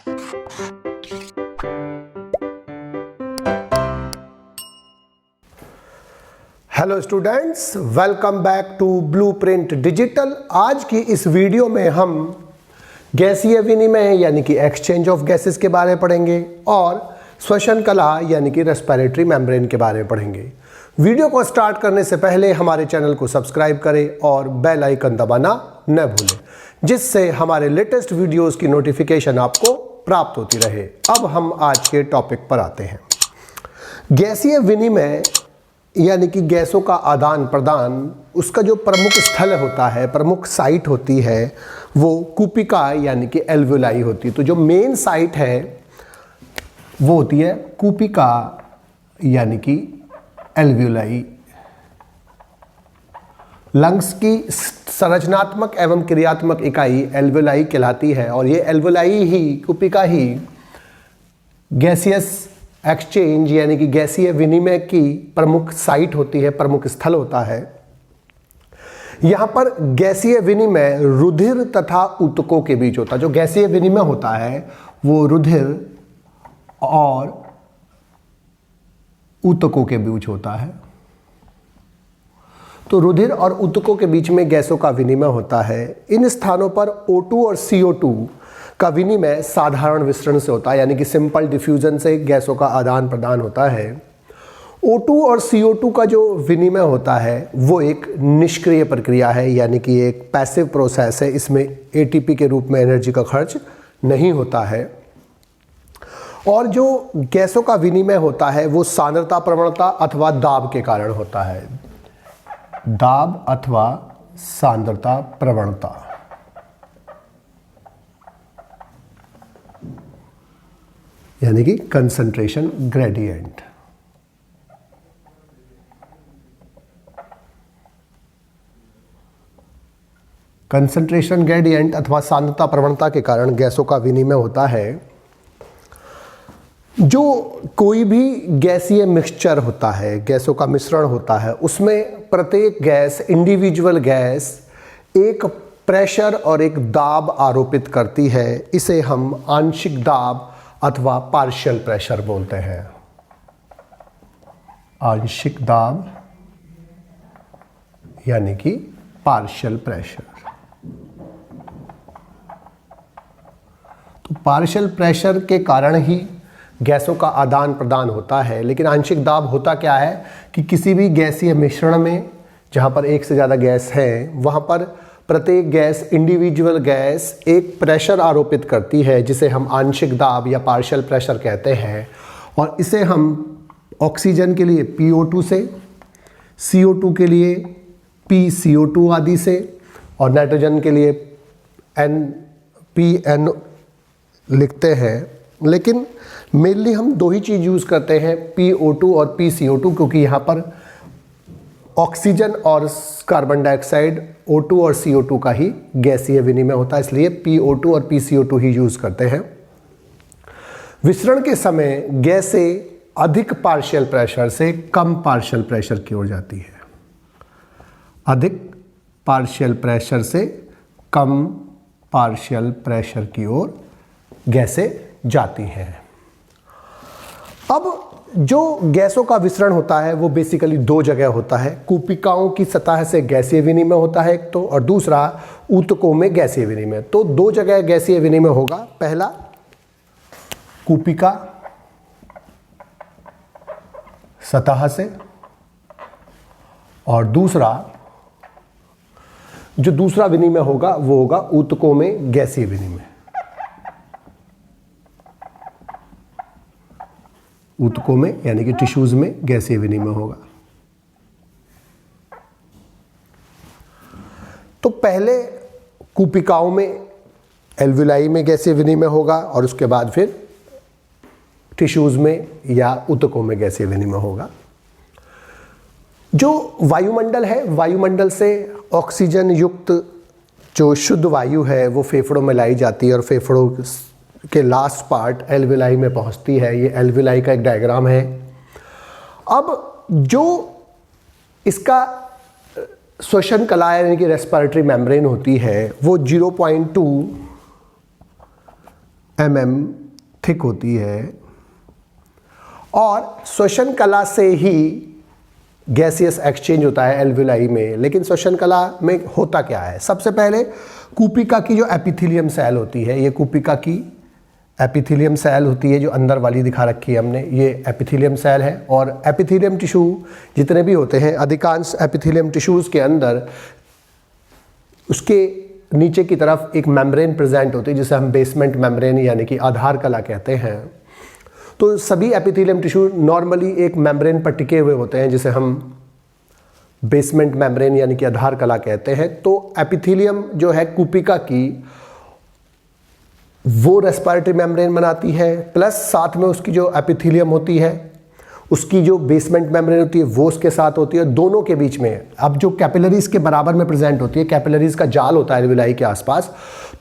Hello students, welcome back to Blueprint Digital. आज की इस वीडियो में हम गैसीय विनिमय यानी कि एक्सचेंज ऑफ गैसेस के बारे में पढ़ेंगे और श्वसन कला यानी कि रेस्पिरेटरी मेम्ब्रेन के बारे में पढ़ेंगे। वीडियो को स्टार्ट करने से पहले हमारे चैनल को सब्सक्राइब करें और बेल आइकन दबाना न भूलें, जिससे हमारे लेटेस्ट वीडियोस की नोटिफिकेशन आपको प्राप्त होती रहे। अब हम आज के टॉपिक पर आते हैं। गैसीय विनिमय यानी कि गैसों का आदान प्रदान, उसका जो प्रमुख स्थल होता है, प्रमुख साइट होती है, वो कूपिका यानी कि एल्वुलाई होती है। तो जो मेन साइट है वो होती है कूपिका यानी कि एल्वुलाई। लंग्स की संरचनात्मक एवं क्रियात्मक इकाई एल्वुलाई कहलाती है और ये एल्वुलाई ही, कूपिका ही गैसियस एक्सचेंज यानी कि गैसीय विनिमय की प्रमुख साइट होती है, प्रमुख स्थल होता है। यहाँ पर गैसीय विनिमय रुधिर तथा ऊतकों के बीच होता है। जो गैसीय विनिमय होता है वो रुधिर और ऊतकों के बीच होता है। तो रुधिर और ऊतकों के बीच में गैसों का विनिमय होता है। इन स्थानों पर O2 और CO2 का विनिमय साधारण विसरण से होता है, यानी कि सिंपल डिफ्यूजन से गैसों का आदान प्रदान होता है। O2 और CO2 का जो विनिमय होता है वो एक निष्क्रिय प्रक्रिया है, यानी कि एक पैसिव प्रोसेस है। इसमें ATP के रूप में एनर्जी का खर्च नहीं होता है। और जो गैसों का विनिमय होता है वो सांद्रता प्रवणता अथवा दाब के कारण होता है। दाब अथवा सांद्रता प्रवणता, यानी कि कंसंट्रेशन ग्रेडियंट। कंसंट्रेशन ग्रेडियंट अथवा सांद्रता प्रवणता के कारण गैसों का विनिमय होता है। जो कोई भी गैसीय मिक्सचर होता है, गैसों का मिश्रण होता है, उसमें प्रत्येक गैस, इंडिविजुअल गैस एक प्रेशर और एक दाब आरोपित करती है। इसे हम आंशिक दाब अथवा पार्शियल प्रेशर बोलते हैं। आंशिक दाब यानी कि पार्शियल प्रेशर। तो पार्शियल प्रेशर के कारण ही गैसों का आदान प्रदान होता है। लेकिन आंशिक दाब होता क्या है कि किसी भी गैसीय मिश्रण में जहां पर एक से ज़्यादा गैस है, वहां पर प्रत्येक गैस, इंडिविजुअल गैस एक प्रेशर आरोपित करती है, जिसे हम आंशिक दाब या पार्शियल प्रेशर कहते हैं। और इसे हम ऑक्सीजन के लिए PO2 से, CO2 के लिए PCO2 आदि से और नाइट्रोजन के लिए NPN लिखते हैं। लेकिन मेनली हम दो ही चीज़ यूज़ करते हैं, PO2 और PCO2, क्योंकि यहाँ पर ऑक्सीजन और कार्बन डाइऑक्साइड, O2 और CO2 का ही गैसीय विनिमय होता है, इसलिए PO2 और PCO2 ही यूज़ करते हैं। विसरण के समय गैसें अधिक पार्शियल प्रेशर से कम पार्शियल प्रेशर की ओर जाती है। अधिक पार्शियल प्रेशर से कम पार्शियल प्रेशर की ओर गैसें जाती हैं। अब जो गैसों का विसरण होता है वो बेसिकली दो जगह होता है। कूपिकाओं की सतह से गैसीय विनिमय होता है एक तो, और दूसरा ऊतकों में गैसीय विनिमय। तो दो जगह गैसीय विनिमय होगा। पहला कूपिका सतह से, और दूसरा जो दूसरा विनिमय होगा वो होगा ऊतकों में गैसीय विनिमय। ऊतकों में यानी कि टिश्यूज में गैसीय विनिमय होगा। तो पहले कूपिकाओं में, एल्वुलाई में गैसीय विनिमय होगा और उसके बाद फिर टिश्यूज में या ऊतकों में गैसीय विनिमय होगा। जो वायुमंडल है, वायुमंडल से ऑक्सीजन युक्त जो शुद्ध वायु है वो फेफड़ों में लाई जाती है और फेफड़ों के लास्ट पार्ट एल्वुलाई में पहुंचती है। ये एल्वुलाई का एक डायग्राम है। अब जो इसका श्वसन कला यानी कि रेस्पिरेटरी मेम्ब्रेन होती है वो 0.2 mm थिक होती है और श्वसन कला से ही गैसियस एक्सचेंज होता है एल्विलाई में। लेकिन श्वसन कला में होता क्या है? सबसे पहले कूपिका की जो एपिथेलियम सेल होती है, ये कूपिका की एपिथेलियम सेल होती है जो अंदर वाली दिखा रखी है हमने, ये एपिथेलियम सेल है। और एपिथेलियम टिश्यू जितने भी होते हैं, अधिकांश एपिथेलियम टिश्यूज़ के अंदर उसके नीचे की तरफ एक मेम्ब्रेन प्रेजेंट होती है जिसे हम बेसमेंट मेम्ब्रेन यानी कि आधार कला कहते हैं। तो सभी एपिथेलियम टिश्यू नॉर्मली एक मेम्ब्रेन पर टिके हुए होते हैं जिसे हम बेसमेंट मेम्ब्रेन यानी कि आधार कला कहते हैं। तो एपिथेलियम जो है कूपिका की, वो रेस्पिरेटरी मेम्ब्रेन बनाती है, प्लस साथ में उसकी जो एपिथेलियम होती है, उसकी जो बेसमेंट मेम्ब्रेन होती है वो उसके साथ होती है। दोनों के बीच में अब जो कैपिलरीज के बराबर में प्रेजेंट होती है, कैपिलरीज का जाल होता है एल्विलाई के आसपास,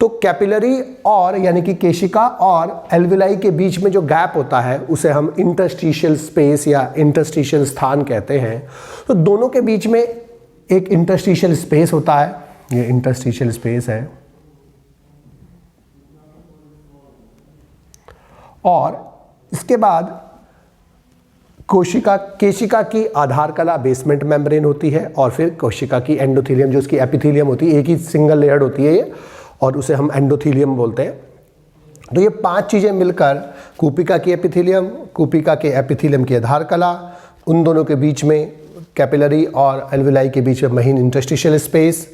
तो कैपिलरी और यानी कि केशिका और एल्विलाई के बीच में जो गैप होता है उसे हम इंटरस्टिशियल स्पेस या इंटरस्टिशियल स्थान कहते हैं। तो दोनों के बीच में एक इंटरस्टिशियल स्पेस होता है, ये इंटरस्टिशियल स्पेस है। और इसके बाद केशिका की आधार कला बेसमेंट मेम्ब्रेन होती है और फिर कोशिका की एंडोथेलियम जो उसकी एपिथेलियम होती है, एक ही सिंगल लेयर्ड होती है ये, और उसे हम एंडोथेलियम बोलते हैं। तो ये 5 चीज़ें मिलकर कूपिका की एपिथेलियम, कूपिका के एपिथेलियम की आधार कला, उन दोनों के बीच में कैपिलरी और एल्विलाई के बीच में महीन इंटरस्टिशियल स्पेस,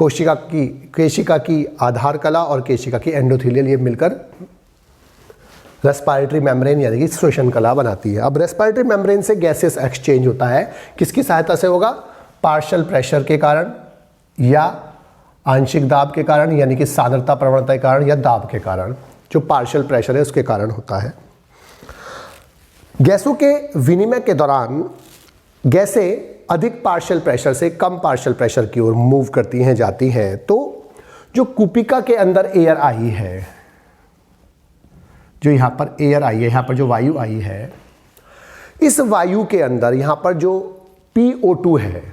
केशिका की आधार कला और केशिका की एंडोथेलियल, ये मिलकर रेस्पिरेटरी मेम्ब्रेन यानी कि श्वसन कला बनाती है। अब रेस्पिरेटरी मेम्ब्रेन से गैसेस एक्सचेंज होता है, किसकी सहायता से होगा? पार्शियल प्रेशर के कारण या आंशिक दाब के कारण यानी कि सांद्रता प्रवणता के कारण या दाब के कारण। जो पार्शियल प्रेशर है उसके कारण होता है। गैसों के विनिमय के दौरान गैसें अधिक पार्शियल प्रेशर से कम पार्शियल प्रेशर की ओर मूव करती हैं, जाती हैं। तो जो कूपिका के अंदर एयर आई है, जो यहाँ पर एयर आई है, यहाँ पर जो वायु आई है, इस वायु के अंदर यहाँ पर जो PO2 है,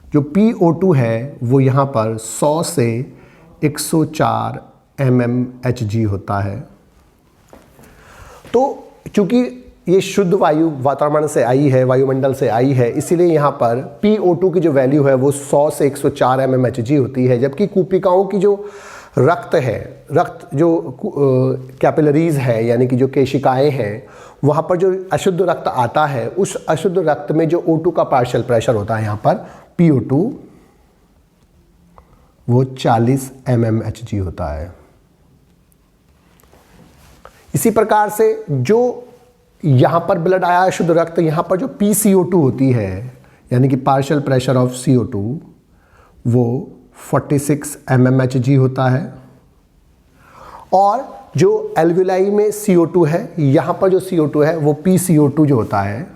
जो PO2 है वो यहाँ पर 100 से 104 mmHg होता है। तो चूंकि ये शुद्ध वायु वातावरण से आई है, वायुमंडल से आई है, इसीलिए यहाँ पर PO2 की जो वैल्यू है वो 100 से 104 mmHg होती है। जबकि कूपिकाओं की जो रक्त है, रक्त जो कैपिलरीज है यानी कि जो केशिकाएं हैं, वहाँ पर जो अशुद्ध रक्त आता है, उस अशुद्ध रक्त में जो O2 का पार्शियल प्रेशर होता है यहाँ पर PO2, वो 40 mmHg होता है। इसी प्रकार से जो यहाँ पर ब्लड आया शुद्ध रक्त, यहाँ पर जो PCO2 होती है यानी कि पार्शियल प्रेशर ऑफ CO2, वो 46 mmHg होता है। और जो एल्विलाई में CO2 है, यहाँ पर जो CO2 है वो PCO2 जो होता है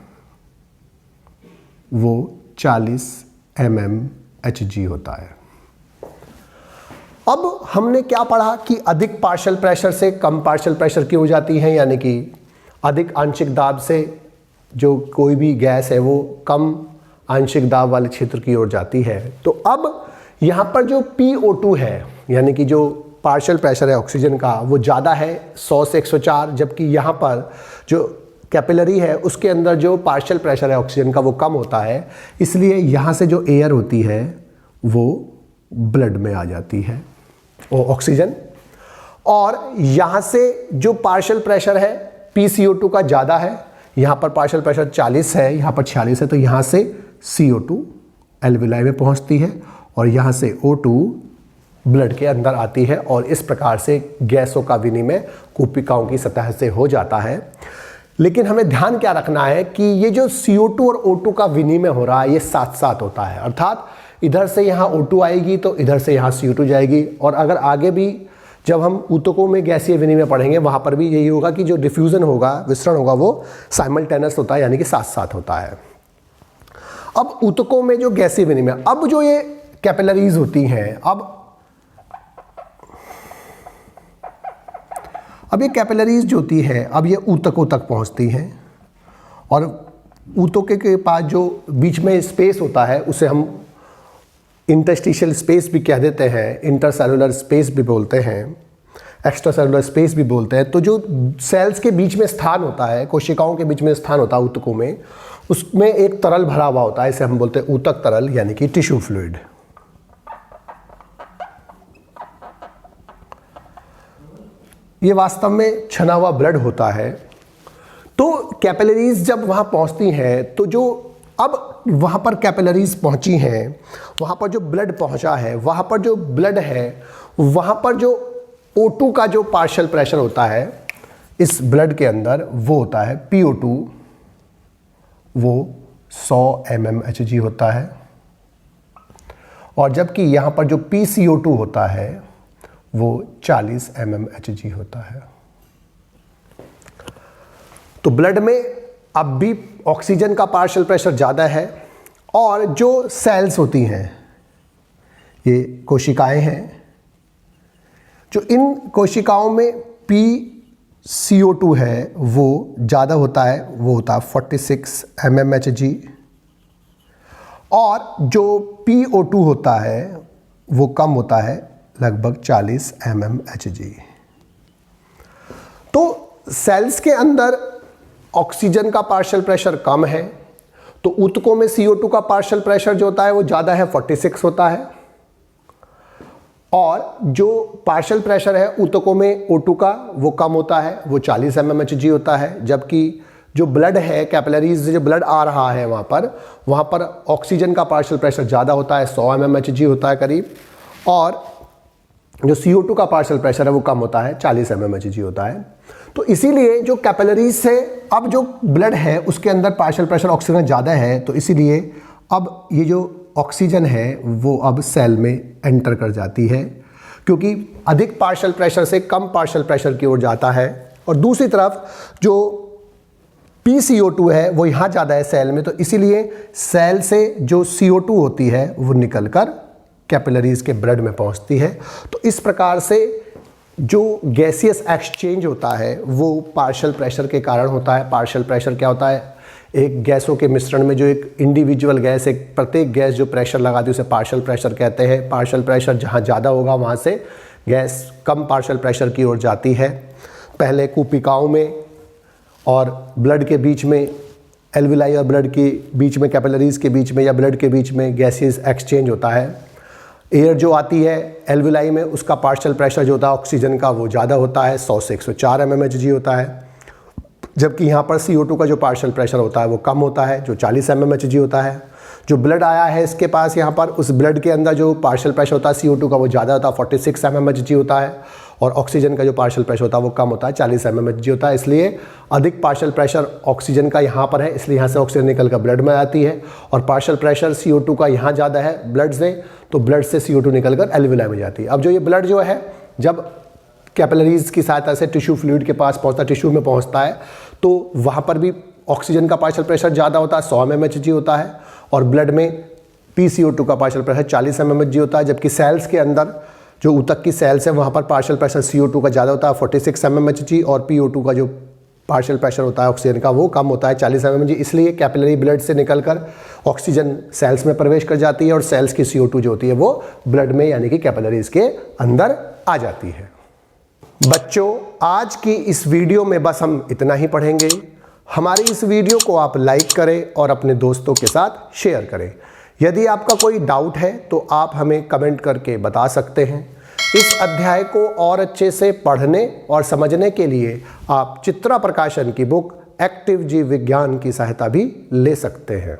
वो 40 mmHg होता है। अब हमने क्या पढ़ा कि अधिक पार्शियल प्रेशर से कम पार्शियल प्रेशर की हो जाती है, यानी कि अधिक आंशिक दाब से जो कोई भी गैस है वो कम आंशिक दाब वाले क्षेत्र की ओर जाती है। तो अब यहाँ पर जो PO2 है यानी कि जो पार्शियल प्रेशर है ऑक्सीजन का वो ज़्यादा है 100 से 104, जबकि यहाँ पर जो कैपिलरी है उसके अंदर जो पार्शियल प्रेशर है ऑक्सीजन का वो कम होता है। इसलिए यहाँ से जो एयर होती है वो ब्लड में आ जाती है, वो ऑक्सीजन। और यहाँ से जो पार्शियल प्रेशर है PCO2 का ज़्यादा है, यहाँ पर पार्शियल प्रेशर 40 है, यहाँ पर 46 है, तो यहाँ से CO2 एल्विलाई में पहुँचती है और यहाँ से O2 ब्लड के अंदर आती है। और इस प्रकार से गैसों का विनिमय कूपिकाओं की सतह से हो जाता है। लेकिन हमें ध्यान क्या रखना है कि ये जो CO2 और O2 का विनिमय हो रहा है ये साथ साथ होता है, अर्थात इधर से यहाँ O2 आएगी तो इधर से यहाँ CO2 जाएगी। और अगर आगे भी जब हम ऊतकों में गैसीय विनिमय पढ़ेंगे वहाँ पर भी यही होगा कि जो डिफ्यूज़न होगा, विसरण होगा, वो साइमल्टेनियस होता है यानी कि साथ साथ होता है। अब ऊतकों में जो गैसीय विनिमय, अब जो ये कैपिलरीज होती हैं, अब ये कैपिलरीज जो होती है अब ये ऊतकों तक पहुंचती हैं और ऊतकों के पास जो बीच में स्पेस होता है उसे हम इंटरस्टिशियल स्पेस भी कह देते हैं, इंटरसेलुलर स्पेस भी बोलते हैं। एक्स्ट्रा सेलुलर स्पेस भी बोलते हैं। तो जो सेल्स के बीच में स्थान होता है, कोशिकाओं के बीच में स्थान होता है ऊतकों में, उसमें एक तरल भरा हुआ होता है, इसे हम बोलते हैं ऊतक तरल यानी कि टिश्यू फ्लूइड। ये वास्तव में छना हुआ ब्लड होता है। तो कैपिलरीज जब वहाँ पहुँचती हैं तो जो अब वहाँ पर कैपिलरीज पहुँची हैं, वहाँ पर जो ब्लड पहुँचा है, वहाँ पर जो ब्लड है, वहाँ पर जो O2 का जो पार्शियल प्रेशर होता है इस ब्लड के अंदर वो होता है PO2, वो 100 mmHg होता है। और जबकि यहाँ पर जो PCO2 होता है वो 40 mmHg होता है। तो ब्लड में अब भी ऑक्सीजन का पार्शियल प्रेशर ज़्यादा है और जो सेल्स होती हैं, ये कोशिकाएं हैं, जो इन कोशिकाओं में PCO2 है वो ज़्यादा होता है, वो होता है 46 mmHg, और जो PO2 होता है वो कम होता है, लगभग 40 mmHg। तो सेल्स के अंदर ऑक्सीजन का पार्शियल प्रेशर कम है, तो ऊतकों में CO2 का पार्शियल प्रेशर जो होता है वो ज़्यादा है, 46 होता है, और जो पार्शियल प्रेशर है ऊतकों में O2 का वो कम होता है, वो 40 mmHg होता है। जबकि जो ब्लड है, कैपिलरीज से जो ब्लड आ रहा है वहाँ पर ऑक्सीजन का पार्शियल प्रेशर ज़्यादा होता है, 100 mmHg होता है करीब, और जो CO2 का पार्शियल प्रेशर है वो कम होता है, 40 mmHg होता है। तो इसीलिए जो कैपिलरीज से अब जो ब्लड है उसके अंदर पार्शियल प्रेशर ऑक्सीजन ज़्यादा है, तो इसीलिए अब ये जो ऑक्सीजन है वो अब सेल में एंटर कर जाती है, क्योंकि अधिक पार्शियल प्रेशर से कम पार्शियल प्रेशर की ओर जाता है। और दूसरी तरफ जो PCO2 है वो यहाँ ज़्यादा है सेल में, तो इसीलिए सेल से जो CO2 होती है वो निकलकर कैपिलरीज के ब्लड में पहुँचती है। तो इस प्रकार से जो गैसियस एक्सचेंज होता है वो पार्शियल प्रेशर के कारण होता है। पार्शियल प्रेशर क्या होता है? एक गैसों के मिश्रण में जो एक इंडिविजुअल गैस, एक प्रत्येक गैस जो प्रेशर लगाती है उसे पार्शियल प्रेशर कहते हैं। पार्शियल प्रेशर जहाँ ज़्यादा होगा वहाँ से गैस कम पार्शियल प्रेशर की ओर जाती है। पहले कूपिकाओं में और ब्लड के बीच में, एल्विलाई और ब्लड के बीच में, कैपिलरीज के बीच में या ब्लड के बीच में गैसियस एक्सचेंज होता है। एयर जो आती है एल्विलाई में उसका पार्शियल प्रेशर जो होता है ऑक्सीजन का वो ज़्यादा होता है, 100 से 104 mmHg होता है। जबकि यहाँ पर CO2 का जो पार्शियल प्रेशर होता है वो कम होता है, जो 40 mmHg होता है। जो ब्लड आया है इसके पास, यहाँ पर उस ब्लड के अंदर जो पार्शियल प्रेशर होता है CO2 का वो ज़्यादा होता है, 46 mmHg होता है, और ऑक्सीजन का जो पार्शियल प्रेशर होता है वो कम होता है, 40 mmHg होता है। इसलिए अधिक पार्शियल प्रेशर ऑक्सीजन का यहाँ पर है, इसलिए यहाँ से ऑक्सीजन निकल कर ब्लड में आती है, और पार्शियल प्रेशर CO2 का यहाँ ज़्यादा है ब्लड से, तो ब्लड से CO2 निकल कर एल्विलाई में जाती है। अब जो ये ब्लड जो है जब कैपिलरीज की सहायता से टिश्यू फ्लूइड के पास पहुँचता है, टिश्यू में पहुँचता है, तो वहाँ पर भी ऑक्सीजन का पार्शियल प्रेशर ज़्यादा होता है, 100 mmHg होता है, और ब्लड में PCO2 का पार्शियल प्रेशर 40 mmHg होता है। जबकि सेल्स के अंदर जो ऊतक की सेल्स है वहाँ पर पार्शियल प्रेशर CO2 का ज़्यादा होता है, 46 mmHg, और PO2 का जो पार्शियल प्रेशर होता है ऑक्सीजन का वो कम होता है, 40 mmHg। इसलिए कैपिलरी ब्लड से निकलकर ऑक्सीजन सेल्स में प्रवेश कर जाती है और सेल्स की CO2 जो होती है वो ब्लड में यानी कि कैपिलरीज के अंदर आ जाती है। बच्चों, आज की इस वीडियो में बस हम इतना ही पढ़ेंगे। हमारी इस वीडियो को आप लाइक करें और अपने दोस्तों के साथ शेयर करें। यदि आपका कोई डाउट है तो आप हमें कमेंट करके बता सकते हैं। इस अध्याय को और अच्छे से पढ़ने और समझने के लिए आप चित्रा प्रकाशन की बुक एक्टिव जीव विज्ञान की सहायता भी ले सकते हैं।